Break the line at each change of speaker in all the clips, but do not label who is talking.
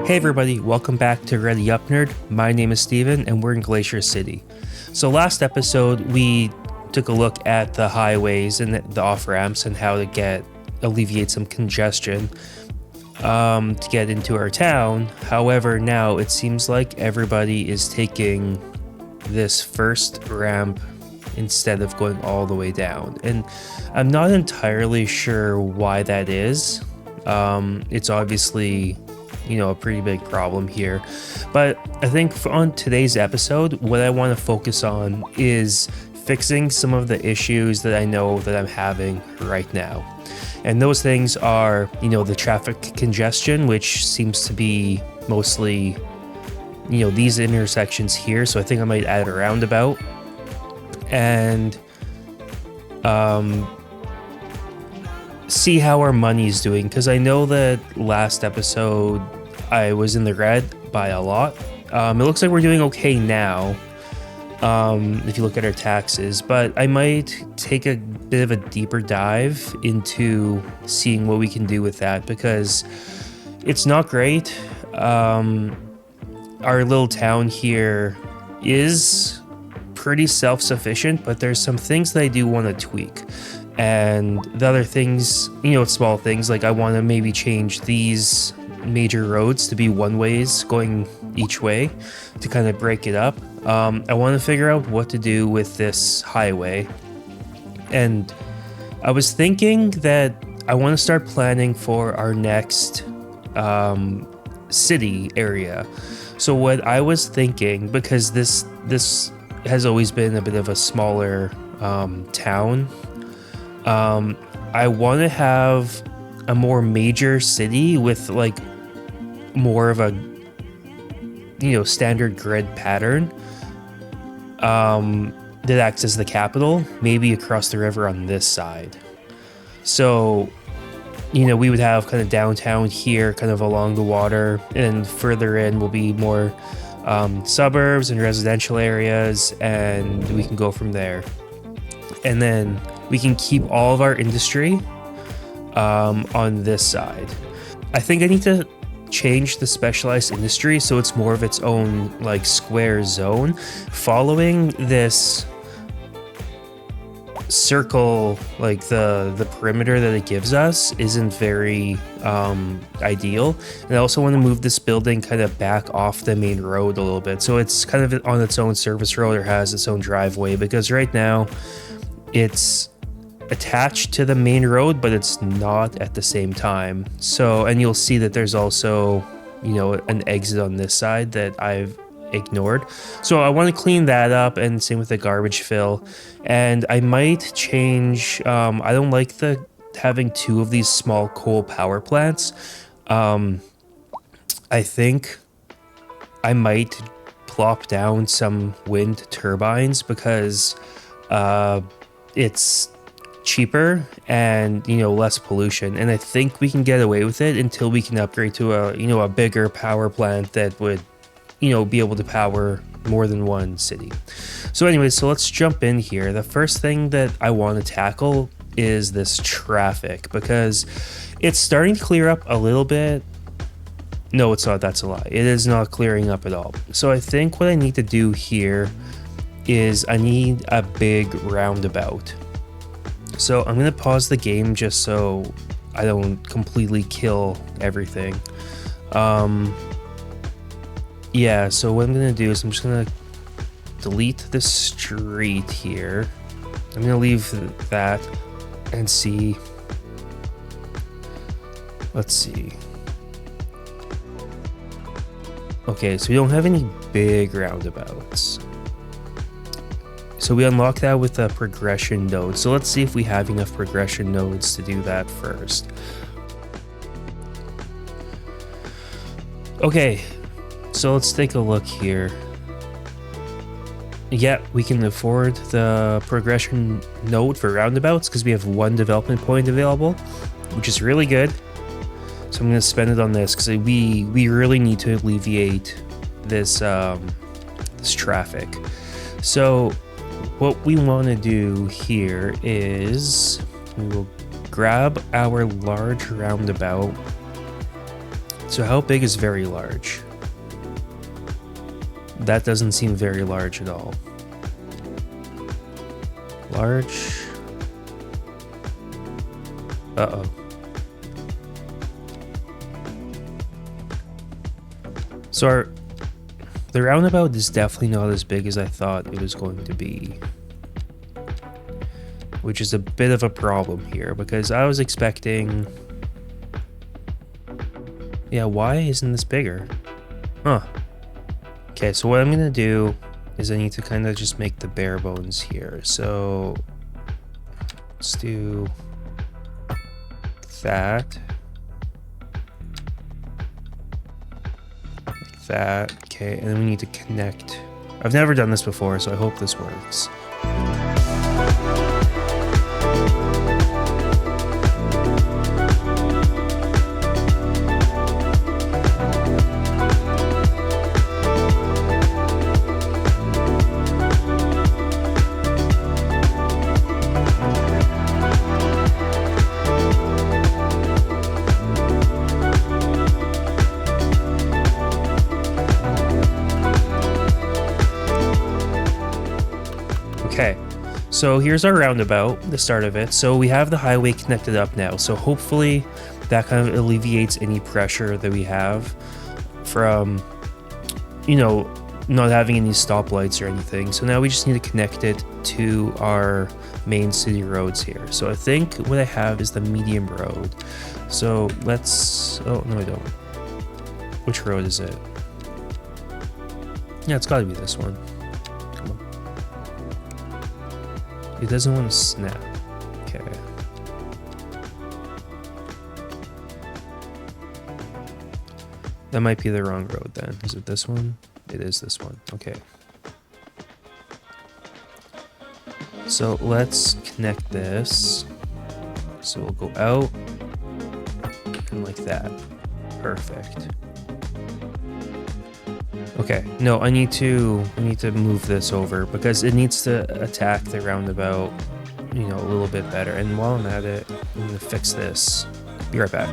Hey everybody, welcome back to Ready Up Nerd. My name is Steven and we're in Glacier City. So last episode we took a look at the highways and the off-ramps and how to alleviate some congestion to get into our town. However, now it seems like everybody is taking this first ramp instead of going all the way down. And I'm not entirely sure why that is. It's obviously a pretty big problem here, but I think on today's episode what I want to focus on is fixing some of the issues that I know that I'm having right now, and those things are the traffic congestion, which seems to be mostly these intersections here. So I think I might add a roundabout, and see how our money's doing, because I know that last episode I was in the red by a lot. It looks like we're doing okay now if you look at our taxes, but I might take a bit of a deeper dive into seeing what we can do with that, because it's not great. Our little town here is pretty self-sufficient, but there's some things that I do want to tweak. And the other things, small things, like I want to maybe change these major roads to be one ways going each way to kind of break it up. I want to figure out what to do with this highway. And I was thinking that I want to start planning for our next city area. So what I was thinking, because this has always been a bit of a smaller town, I want to have a more major city with like more of a standard grid pattern that acts as the capital, maybe across the river on this side. So we would have kind of downtown here, kind of along the water, and further in will be more suburbs and residential areas, and we can go from there. And then we can keep all of our industry on this side. I think I need to change the specialized industry so it's more of its own like square zone. Following this circle, like the perimeter that it gives us, isn't very ideal. And I also want to move this building kind of back off the main road a little bit, so it's kind of on its own service road or has its own driveway, because right now it's attached to the main road, but it's not at the same time. So, and you'll see that there's also, an exit on this side that I've ignored. So I want to clean that up, and same with the garbage fill. And I might change, I don't like having two of these small coal power plants. I think I might plop down some wind turbines, because it's cheaper and less pollution, and I think we can get away with it until we can upgrade to a bigger power plant that would be able to power more than one city. So anyway, so let's jump in here. The first thing that I want to tackle is this traffic, because it's starting to clear up a little bit. No, it's not. That's a lie. It is not clearing up at all. So I think what I need to do here is I need a big roundabout. So I'm going to pause the game just so I don't completely kill everything. Yeah, so what I'm going to do is I'm just going to delete the street here. I'm going to leave that and see. Let's see. Okay, so we don't have any big roundabouts. So we unlock that with a progression node. So let's see if we have enough progression nodes to do that first. Okay, so let's take a look here. Yeah, we can afford the progression node for roundabouts because we have one development point available, which is really good. So I'm going to spend it on this because we really need to alleviate this this traffic. So what we want to do here is we will grab our large roundabout. So how big is very large? That doesn't seem very large at all. Large. Uh-oh. So the roundabout is definitely not as big as I thought it was going to be. Which is a bit of a problem here, because I was expecting... Yeah, why isn't this bigger? Huh. Okay, so what I'm gonna do is I need to kind of just make the bare bones here. So let's do that. Like that. Okay, and then we need to connect. I've never done this before, so I hope this works. Okay, so here's our roundabout, the start of it. So we have the highway connected up now. So hopefully that kind of alleviates any pressure that we have from, you know, not having any stoplights or anything. So now we just need to connect it to our main city roads here. So I think what I have is the medium road. So let's, oh, no, I don't. Which road is it? Yeah, it's gotta be this one. It doesn't want to snap. Okay. That might be the wrong road then. Is it this one? It is this one. Okay. So let's connect this. So we'll go out and like that. Perfect. Okay, no, I need to move this over because it needs to attack the roundabout, you know, a little bit better. And while I'm at it, I'm gonna fix this. Be right back.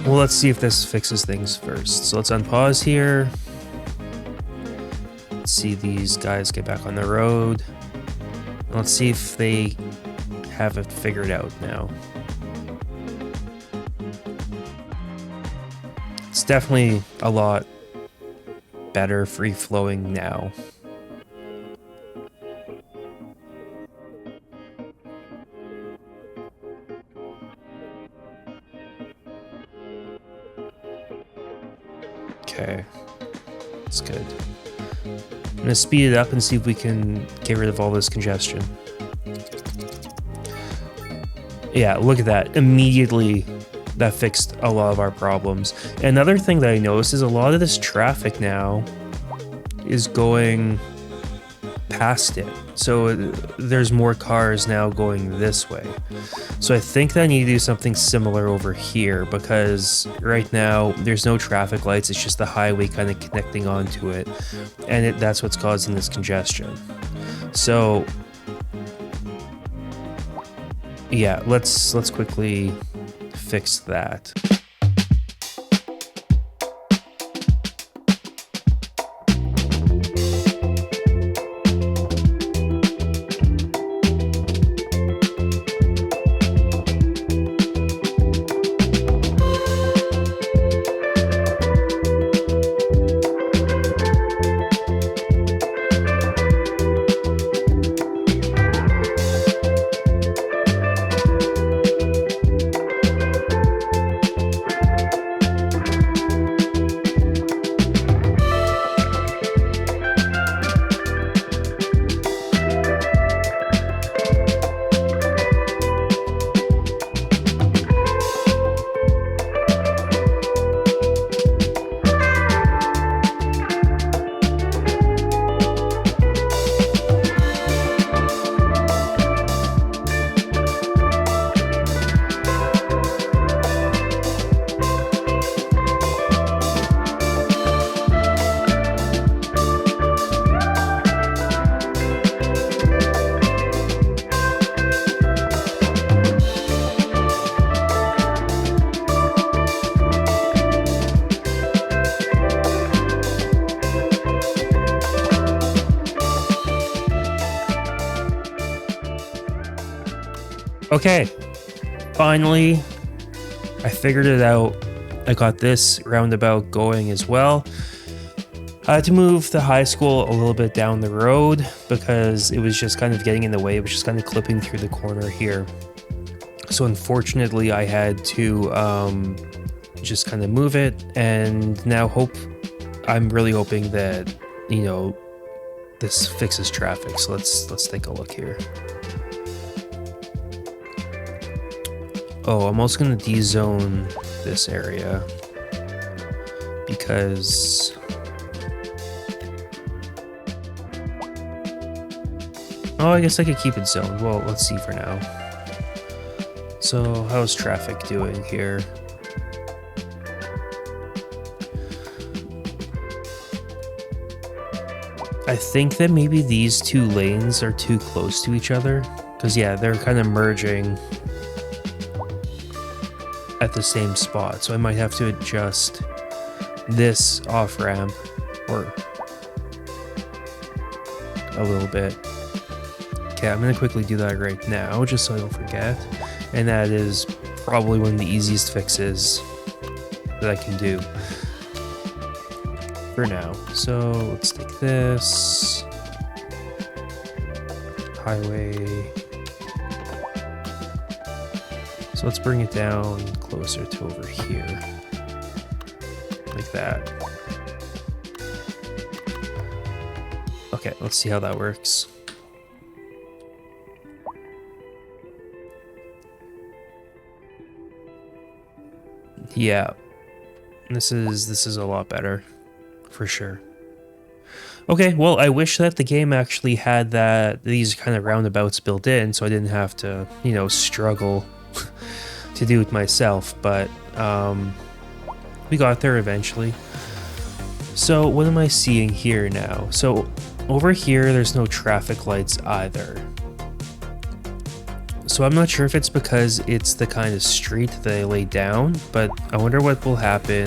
Well, let's see if this fixes things first. So let's unpause here. See these guys get back on the road. Let's see if they have it figured out now. It's definitely a lot better free flowing now. Okay, that's good. I'm gonna speed it up and see if we can get rid of all this congestion. Yeah, look at that. Immediately, that fixed a lot of our problems. Another thing that I noticed is a lot of this traffic now is going past it. So there's more cars now going this way. So I think that I need to do something similar over here because right now there's no traffic lights. It's just the highway kind of connecting onto it. And that's what's causing this congestion. So yeah, let's quickly fix that. Okay, finally, I figured it out. I got this roundabout going as well. I had to move the high school a little bit down the road because it was just kind of getting in the way. It was just kind of clipping through the corner here. So unfortunately, I had to just kind of move it, and now I'm really hoping that, you know, this fixes traffic. So let's take a look here. Oh, I'm also gonna de-zone this area because I guess I could keep it zoned. Well, let's see for now. So how's traffic doing here? I think that maybe these two lanes are too close to each other, because yeah, they're kind of merging at the same spot. So I might have to adjust this off ramp or a little bit. Okay, I'm gonna quickly do that right now just so I don't forget. And that is probably one of the easiest fixes that I can do for now. So let's take this highway. So let's bring it down closer to over here, like that. Okay, let's see how that works. Yeah, this is a lot better, for sure. Okay, well, I wish that the game actually had these kind of roundabouts built in, so I didn't have to, you know, struggle to do it myself, but we got there eventually. So what am I seeing here now? So over here, there's no traffic lights either. So I'm not sure if it's because it's the kind of street that I laid down, but I wonder what will happen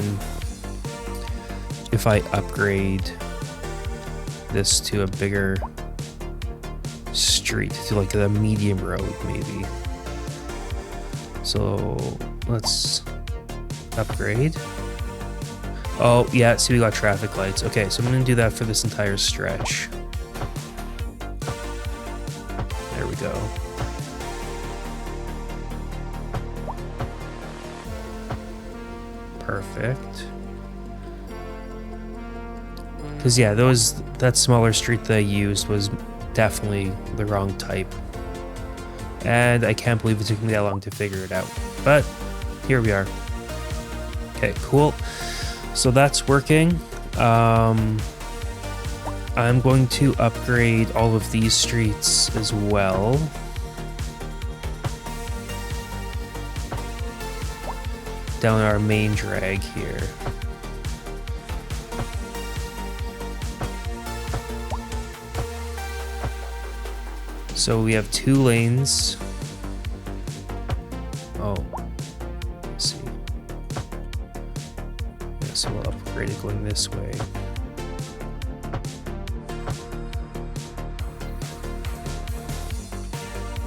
if I upgrade this to a bigger street, to like a medium road maybe. So let's upgrade. Oh yeah, see, we got traffic lights. Okay, so I'm gonna do that for this entire stretch. There we go. Perfect. Because yeah, that smaller street that I used was definitely the wrong type. And I can't believe it took me that long to figure it out. But here we are. Okay, cool. So that's working. I'm going to upgrade all of these streets as well. Down our main drag here. So we have 2 lanes. Oh, let's see. Yeah, so we'll upgrade it going this way.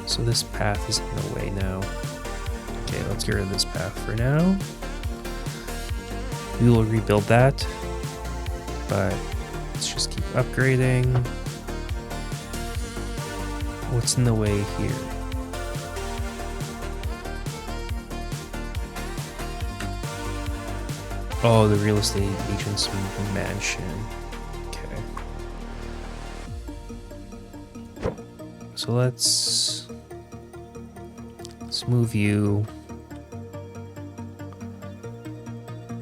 So this path is in the way now. Okay, let's get rid of this path for now. We will rebuild that, but let's just keep upgrading. What's in the way here? Oh, the real estate agent's mansion. Okay. So let's move you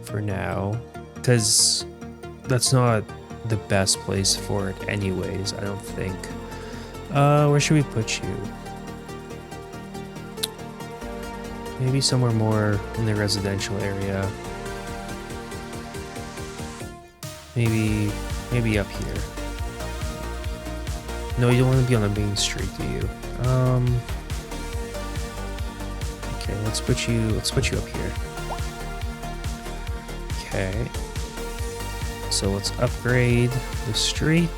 for now, because that's not the best place for it anyways, I don't think. Where should we put you? Maybe somewhere more in the residential area. Maybe up here. No, you don't want to be on the main street, do you? Okay, let's put you up here. Okay. So let's upgrade the street.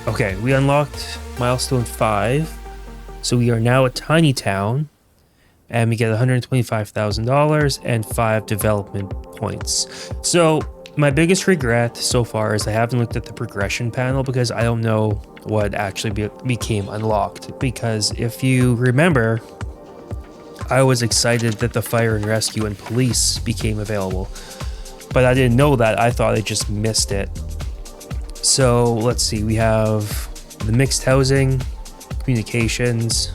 Okay, we unlocked milestone 5. So we are now a tiny town. And we get $125,000 and 5 development points. So my biggest regret so far is I haven't looked at the progression panel because I don't know what actually became unlocked. Because if you remember, I was excited that the fire and rescue and police became available. But I didn't know that. I thought I just missed it. So let's see. We have the mixed housing, communications,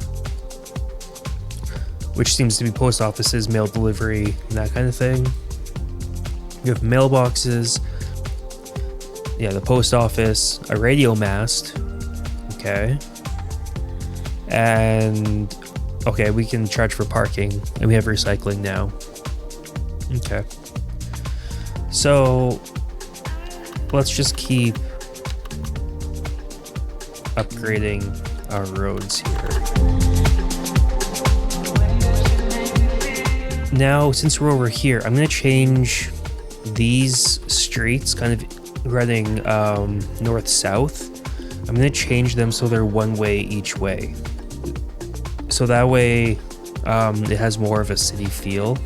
which seems to be post offices, mail delivery, and that kind of thing. You have mailboxes. Yeah, the post office, a radio mast. Okay. And, okay, we can charge for parking, and we have recycling now. Okay. So, let's just keep upgrading our roads here. Now, since we're over here, I'm going to change these streets, kind of running north-south. I'm going to change them so they're one way each way. So that way it has more of a city feel.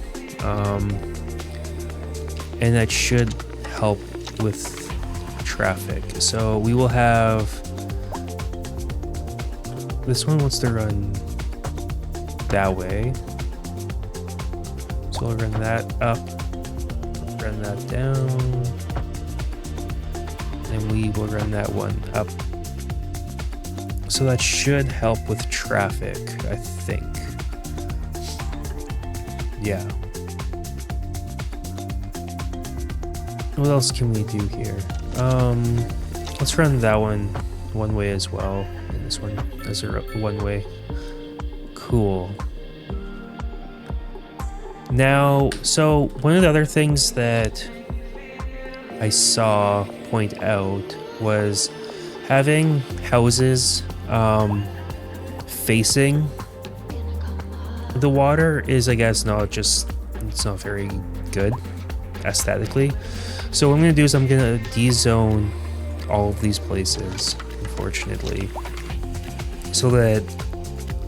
And that should help with traffic. So we will have... This one wants to run that way. So we'll run that up, run that down, and we will run that one up. So that should help with traffic, I think. Yeah. What else can we do here? Let's run that one way as well, and this one as a one way. Cool. Now, so one of the other things that I saw point out was having houses facing the water is, I guess, it's not very good aesthetically. So what I'm going to do is I'm going to de-zone all of these places, unfortunately, so that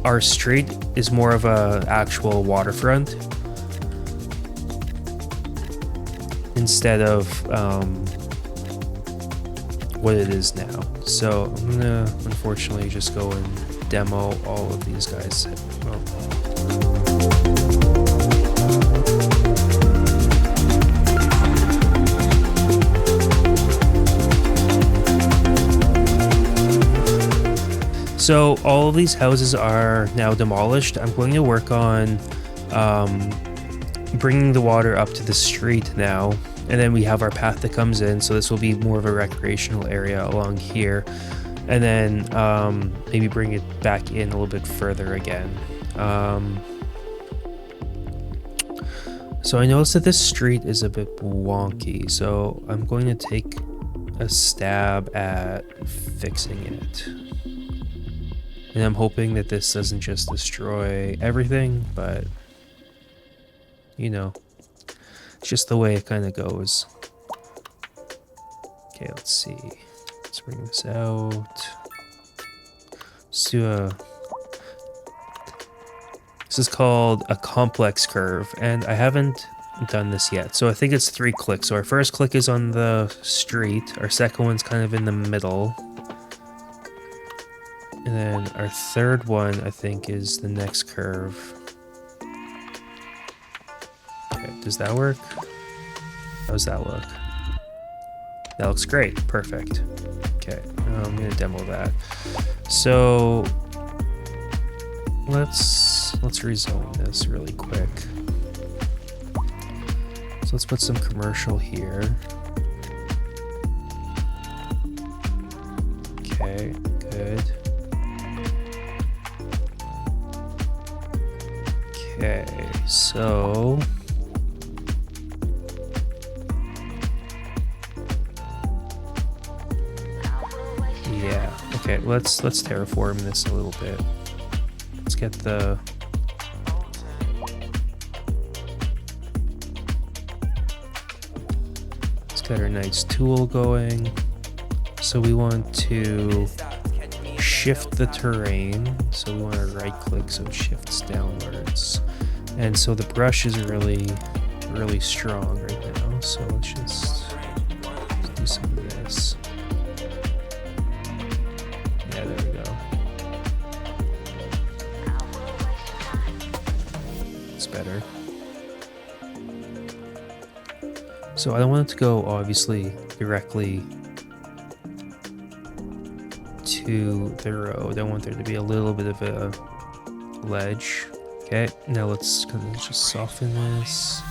our street is more of a actual waterfront instead of what it is now. So I'm gonna unfortunately just go and demo all of these guys. So all of these houses are now demolished. I'm going to work on bringing the water up to the street now, and then we have our path that comes in, so this will be more of a recreational area along here, and then maybe bring it back in a little bit further again. So I noticed that this street is a bit wonky, so I'm going to take a stab at fixing it. And I'm hoping that this doesn't just destroy everything, but you know, it's just the way it kind of goes. Okay, let's see. Let's bring this out. Let's do this is called a complex curve, and I haven't done this yet. So I think it's 3 clicks. So our first click is on the street. Our second one's kind of in the middle. And then our third one, I think, is the next curve. Okay, does that work? How does that look? That looks great. Perfect. Okay, I'm gonna demo that. So let's rezone this really quick. So let's put some commercial here. Okay, good. Okay, so yeah, okay, let's terraform this a little bit. Let's get our nice tool going. So we want to shift the terrain. So we want to right click so it shifts downwards. And so the brush is really strong right now. So let's just do some of this. Yeah, there we go. It's better. So I don't want it to go obviously directly to the road. I want there to be a little bit of a ledge. Okay, now let's kind of just soften this.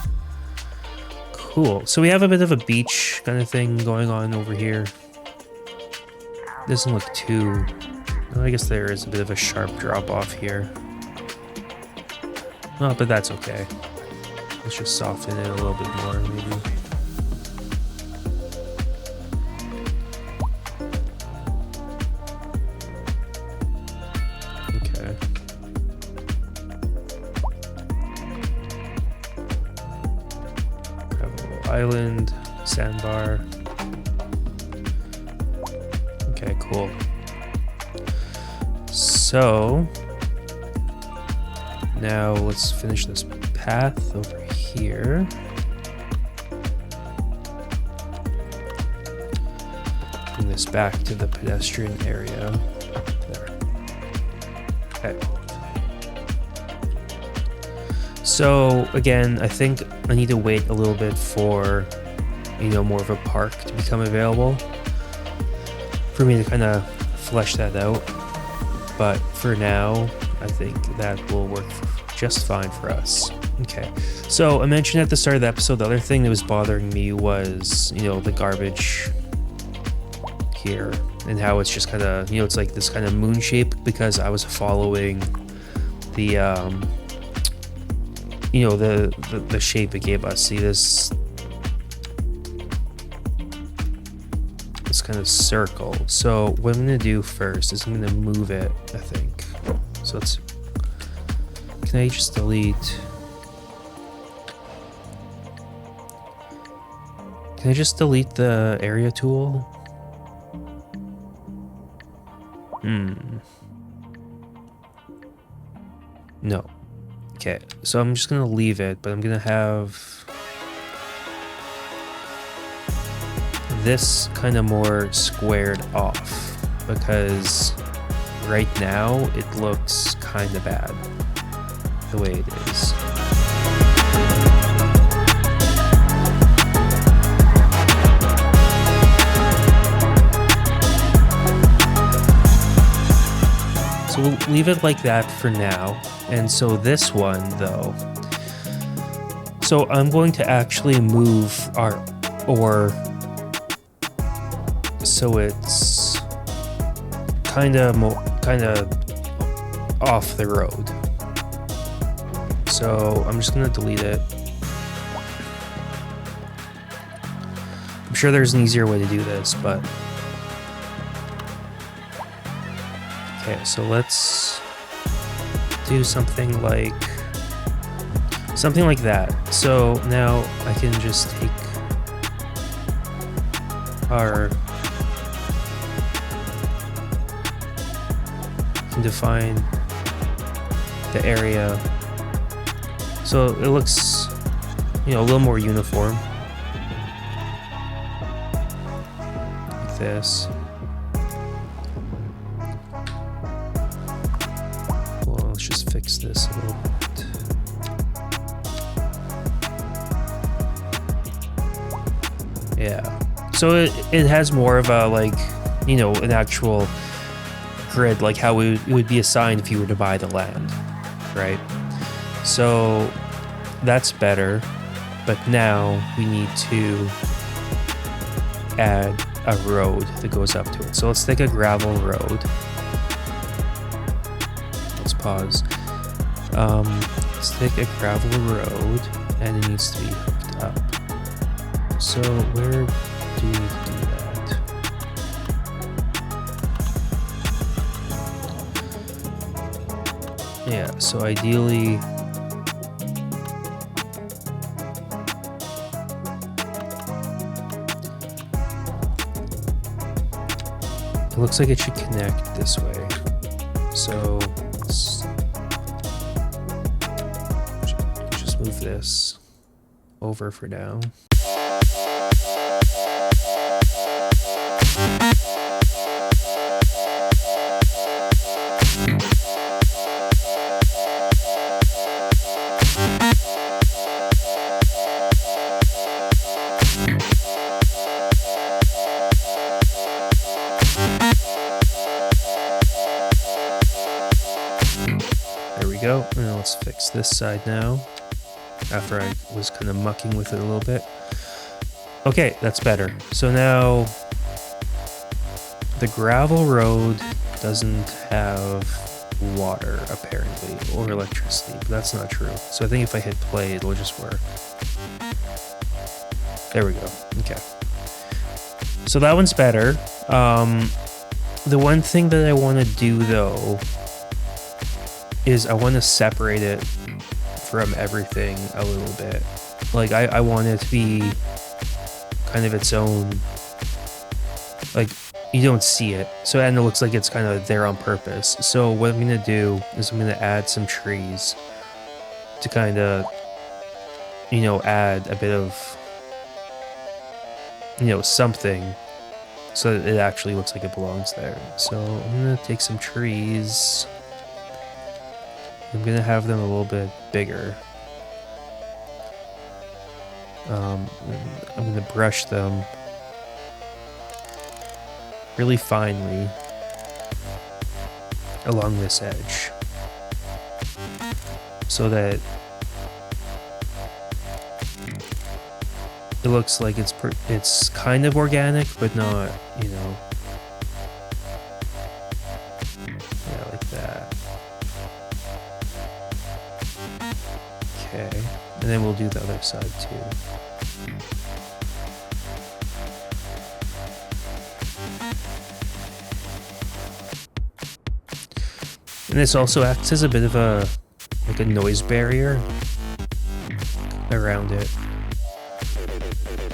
Cool. So we have a bit of a beach kind of thing going on over here. Doesn't look too... Well, I guess there is a bit of a sharp drop off here. Oh, but that's okay. Let's just soften it a little bit more, maybe. Okay. Gravel Island, sandbar. Okay, cool. So now let's finish this path over here. Bring this back to the pedestrian area. There. Okay. So again, I think I need to wait a little bit for, you know, more of a park to become available for me to kind of flesh that out. But for now, I think that will work just fine for us. Okay, so I mentioned at the start of the episode, the other thing that was bothering me was, you know, the garbage here and how it's just kind of, you know, it's like this kind of moon shape because I was following the, you know, the shape it gave us. See this kind of circle. So what I'm gonna do first is I'm gonna move it, I think. So let's, can I just delete, can I just delete the area tool? No. Okay, so I'm just gonna leave it, but I'm gonna have this kind of more squared off because right now it looks kind of bad the way it is. So we'll leave it like that for now. And so this one though, so I'm going to actually move our ore so it's kind of off the road. So I'm just gonna delete it. I'm sure there's an easier way to do this, but okay, so let's do something like that. So now I can just take our, can define the area so it looks, you know, a little more uniform like this. Well, let's just fix this a little bit. Yeah, so it has more of a, like, you know, an actual grid, like how it would be assigned if you were to buy the land, right? So that's better, but now we need to add a road that goes up to it. So let's take a gravel road. Let's pause. Let's take a gravel road and it needs to be hooked up. So where do we do that? Yeah, so ideally it looks like it should connect this way. So let's just move this over for now. There we go. And let's fix this side now, after I was kind of mucking with it a little bit. Okay, that's better. So now the gravel road doesn't have water apparently, or electricity, but that's not true. So I think if I hit play, it'll just work. There we go. Okay. So that one's better. The one thing that I want to do though is I want to separate it from everything a little bit. Like I want it to be kind of its own, like you don't see it. So, and it looks like it's kind of there on purpose. So what I'm going to do is I'm going to add some trees to kind of, you know, add a bit of, you know, something so that it actually looks like it belongs there. So I'm going to take some trees. I'm going to have them a little bit bigger. I'm going to brush them really finely along this edge so that it looks like it's kind of organic, but not, you know, yeah, like that. Okay, and then we'll do the other side too. And this also acts as a bit of a, like a noise barrier around it.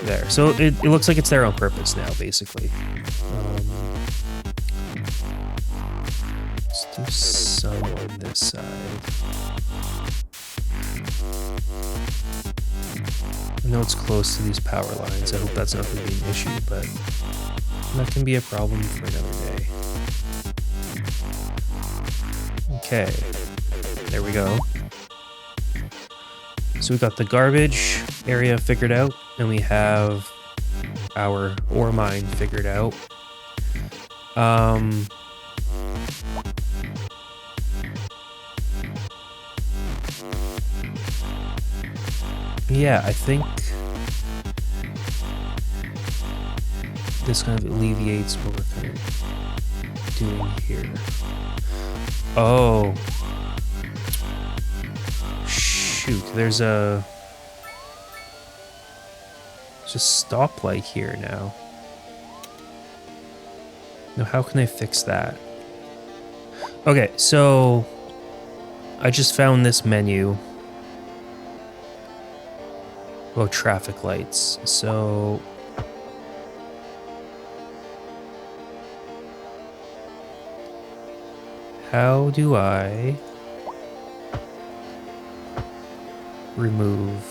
There. So it looks like it's there on purpose now, basically. Let's do some on this side. I know it's close to these power lines. I hope that's not going to be an issue, but that can be a problem for another day. Okay, there we go. So we got the garbage area figured out, and we have our ore mine figured out. Yeah, I think this kind of alleviates what we're kind of doing here. Oh. Shoot, there's a stoplight here now. Now, how can I fix that? Okay, so I just found this menu. Oh, traffic lights. So how do I remove?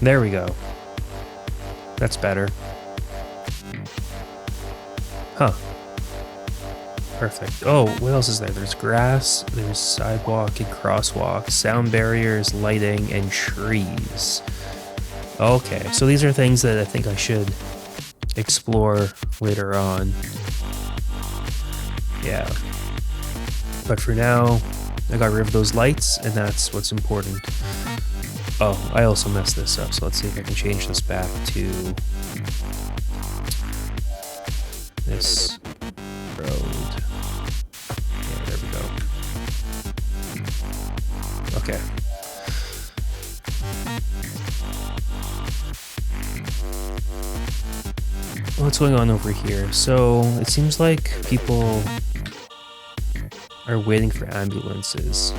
There we go. That's better. Huh. Perfect. Oh, what else is there? There's grass, there's sidewalk and crosswalk, sound barriers, lighting, and trees. Okay, so these are things that I think I should explore later on. Yeah. But for now, I got rid of those lights, and that's what's important. Oh, I also messed this up, so let's see if I can change this back to this road. Yeah, there we go. Okay. What's going on over here? So it seems like people are waiting for ambulances.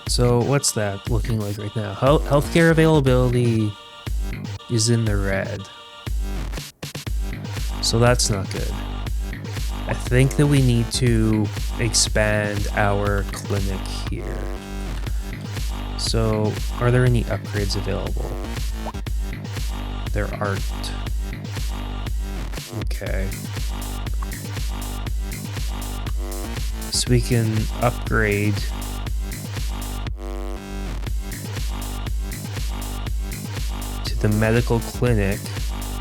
So what's that looking like right now? Healthcare availability is in the red. So that's not good. I think that we need to expand our clinic here. So are there any upgrades available? There aren't. Okay. So we can upgrade to the medical clinic.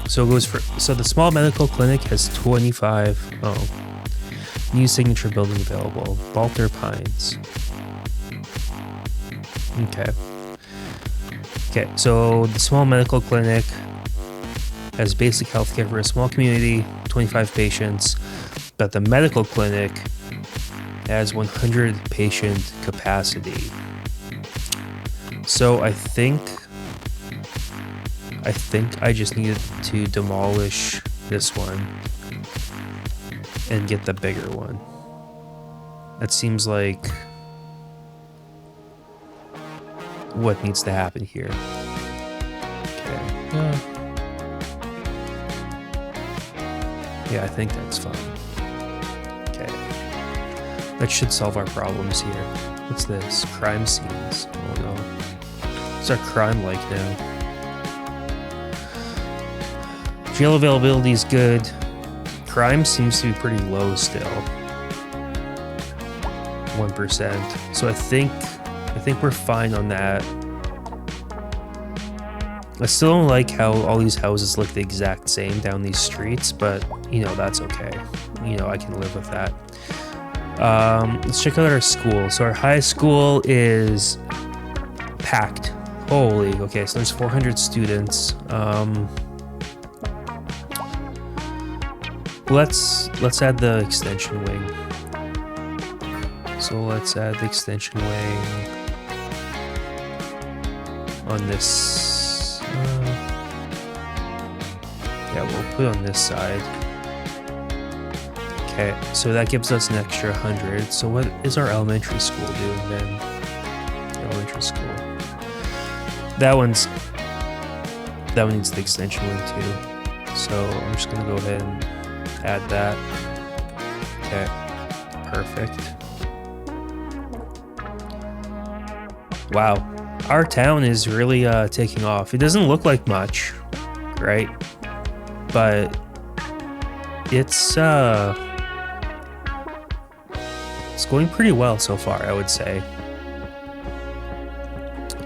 So it goes for, so the small medical clinic has 25, new signature building available, Balter Pines. Okay, so the small medical clinic has basic healthcare for a small community, 25 patients, but the medical clinic has 100 patient capacity. So I think I just needed to demolish this one and get the bigger one. That seems like what needs to happen here. Okay. Yeah, I think that's fine. Okay. That should solve our problems here. What's this? Crime scenes. Oh no. What's our crime like now? Jail availability is good. Crime seems to be pretty low still. 1%. So I think we're fine on that. I still don't like how all these houses look the exact same down these streets, but you know, that's okay. You know, I can live with that. Let's check out our school. So our high school is packed. Holy, okay, so there's 400 students. Let's add the extension wing. So let's add the extension wing on this. Yeah, we'll put it on this side. Okay, so that gives us an extra 100. So what is our elementary school doing then? Elementary school. That one needs the extension wing too. So I'm just gonna go ahead and add that. Okay, perfect. Wow, our town is really taking off. It doesn't look like much, right? But it's going pretty well so far, I would say.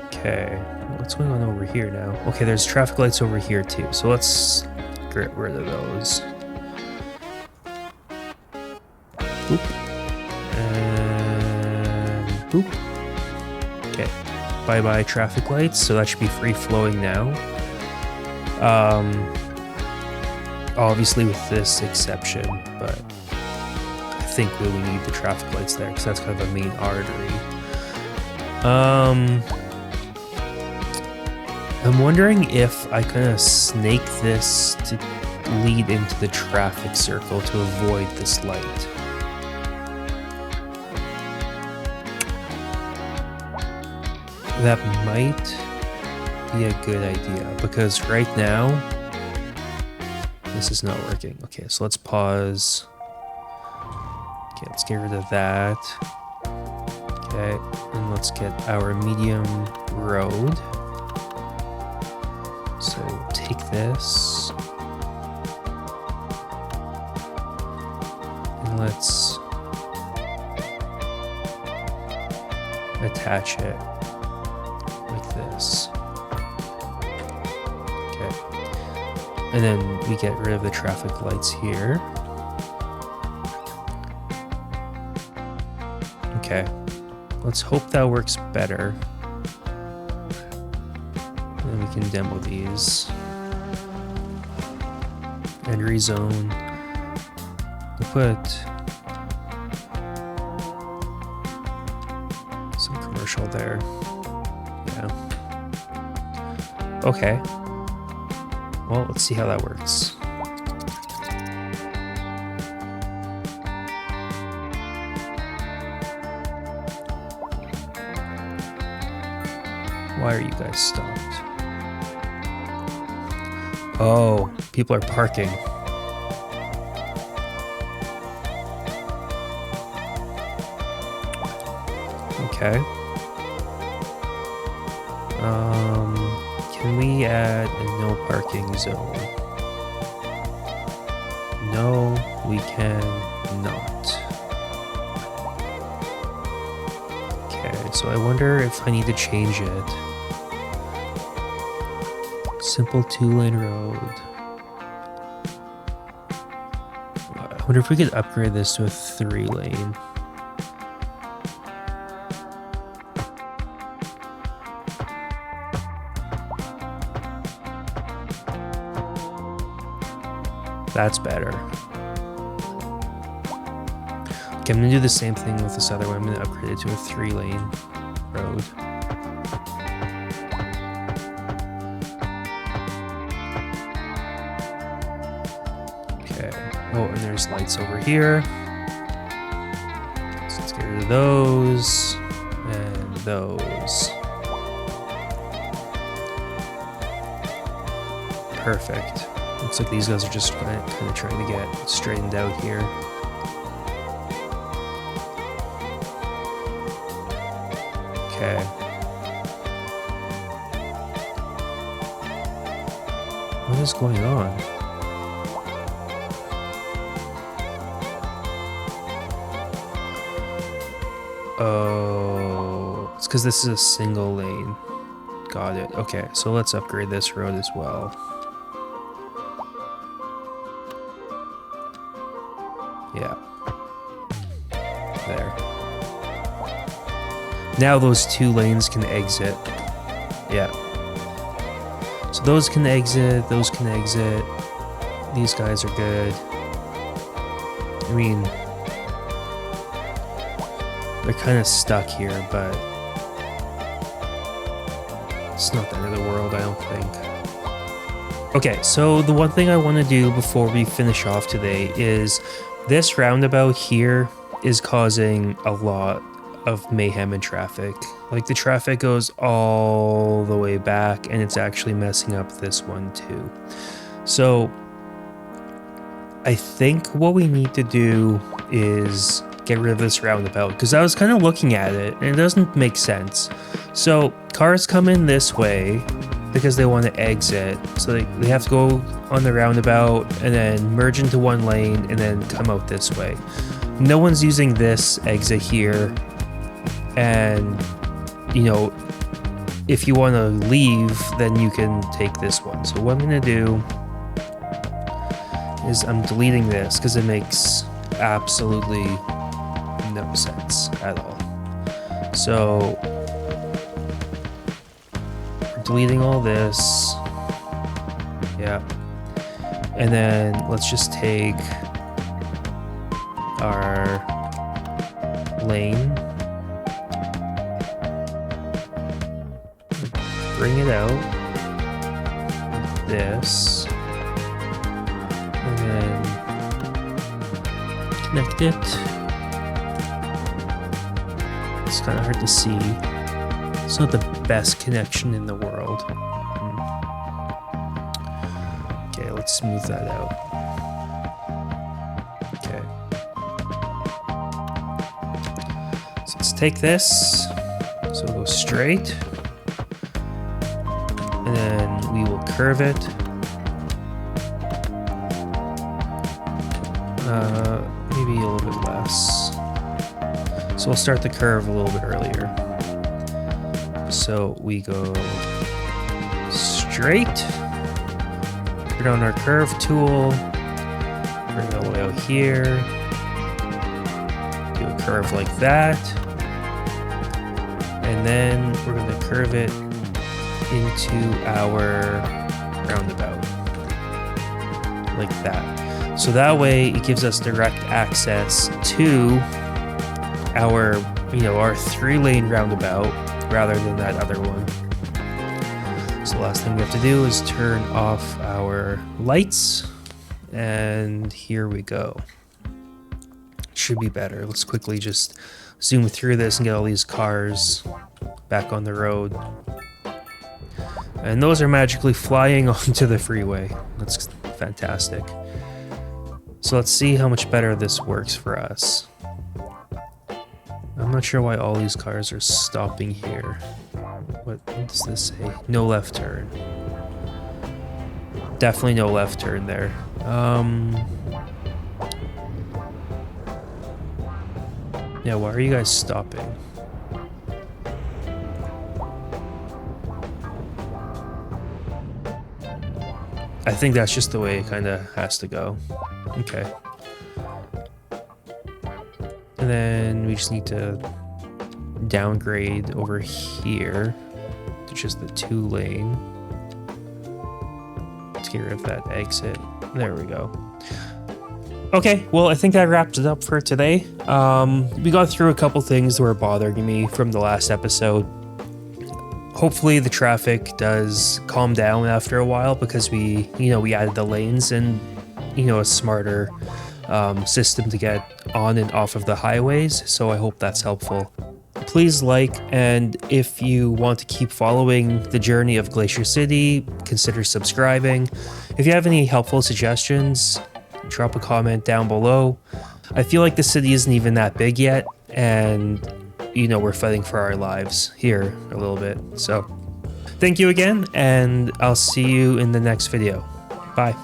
Okay, what's going on over here now? Okay, there's traffic lights over here too, so let's get rid of those. Boop. And boop. Okay. Bye-bye traffic lights, so that should be free-flowing now. Obviously with this exception, but I think we need the traffic lights there, because that's kind of a main artery. I'm wondering if I kind of snake this to lead into the traffic circle to avoid this light. That might be a good idea, because right now this is not working. Okay, so let's pause. Okay, let's get rid of that. Okay, and let's get our medium road. So take this and let's attach it like this. Okay, and then we get rid of the traffic lights here. Okay, let's hope that works better. And we can demo these and rezone. We'll put some commercial there. Yeah. Okay. Well, let's see how that works. Why are you guys stopped? Oh, people are parking. Okay. Can we add a no parking zone? No, we can not. Okay, so I wonder if I need to change it. Simple 2-lane road. I wonder if we could upgrade this to a 3-lane. That's better. Okay, I'm gonna do the same thing with this other one. I'm gonna upgrade it to a 3-lane road. Okay. Oh, and there's lights over here. So let's get rid of those and those. Perfect. Looks like these guys are just kind of trying to get straightened out here. Okay. What is going on? Oh, it's because this is a single lane. Got it. Okay, so let's upgrade this road as well. Yeah. There. Now those 2 lanes can exit. Yeah. So those can exit, those can exit. These guys are good. I mean, they're kind of stuck here, but it's not the end of the world, I don't think. Okay, so the one thing I want to do before we finish off today is this roundabout here is causing a lot of mayhem and traffic. Like, the traffic goes all the way back, and it's actually messing up this one too. So I think what we need to do is get rid of this roundabout, because I was kind of looking at it and it doesn't make sense. So cars come in this way because they want to exit, so they have to go on the roundabout and then merge into one lane and then come out this way. No one's using this exit here, and you know, if you want to leave, then you can take this one. So what I'm going to do is I'm deleting this because it makes absolutely no sense at all. So we're deleting all this. Yeah. And then let's just take our lane, bring it out, this, and then connect it. It's kind of hard to see. It's not the best connection in the world. Okay, let's smooth that out. Okay. So let's take this. So we'll go straight. And then we will curve it. Maybe a little bit less. So we'll start the curve a little bit earlier. So we go straight, put on our curve tool, bring it all the way out here, do a curve like that, and then we're going to curve it into our roundabout like that. So that way it gives us direct access to our, our 3-lane roundabout rather than that other one. So the last thing we have to do is turn off our lights, and here we go. It should be better. Let's quickly just zoom through this and get all these cars back on the road. And those are magically flying onto the freeway. That's fantastic. So let's see how much better this works for us. I'm not sure why all these cars are stopping here. What does this say? No left turn. Definitely no left turn there. Yeah, why are you guys stopping? I think that's just the way it kind of has to go. Okay. And then we just need to downgrade over here to just the 2-lane. Let's get rid of that exit. There we go. Okay, well, I think that wraps it up for today. We got through a couple things that were bothering me from the last episode. Hopefully the traffic does calm down after a while because we added the lanes and, a smarter system to get on and off of the highways. So I hope that's helpful. Please like, and if you want to keep following the journey of Glacier City, consider subscribing. If you have any helpful suggestions, drop a comment down below. I feel like the city isn't even that big yet, and we're fighting for our lives here a little bit. So thank you again, and I'll see you in the next video. Bye.